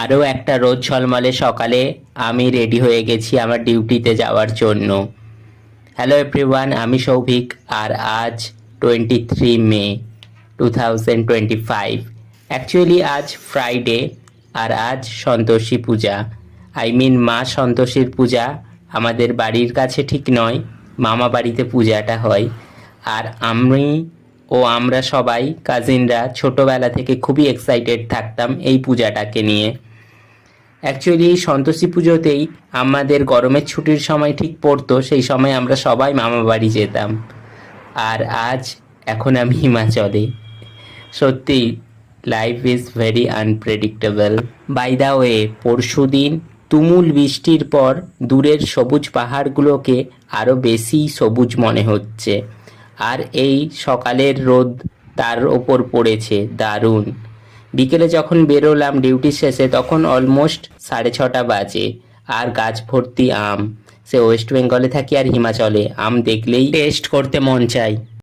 আরও একটা রোদ ঝলমলে সকালে আমি রেডি হয়ে গেছি আমার ডিউটিতে যাওয়ার জন্য। হ্যালো এভরিওয়ান, আমি সৌভিক। আর আজ 23 মে 2025। অ্যাকচুয়ালি আজ ফ্রাইডে, আর আজ সন্তোষী পূজা। মা সন্তোষীর পূজা আমাদের বাড়ির কাছে ঠিক নয়, মামা বাড়িতে পূজাটা হয়। আর আমরা সবাই কাজিনরা ছোটোবেলা থেকে খুবই এক্সাইটেড থাকতাম এই পূজাটাকে নিয়ে। অ্যাকচুয়ালি সন্তোষী পুজোতেই আমাদের গরমের ছুটির সময় ঠিক পড়তো, সেই সময় আমরা সবাই মামা বাড়ি যেতাম। আর এখন আমি হিমাচলে। সত্যি life is very unpredictable. By the way, পরশু দিন তুমুল বৃষ্টির পর দূরের সবুজ পাহাড়গুলোকে আরও বেশি সবুজ মনে হচ্ছে। আর এই সকালের রোদ তার ওপর পড়েছে দারুণ। বিকেলে যখন বেরোলাম ডিউটি শেষে তখন অলমোস্ট 6:30 বাজে, আর গাছ ভর্তি আম। সে ওয়েস্ট বেঙ্গলে থাকি আর হিমাচলে আম দেখলেই টেস্ট করতে মন চায়।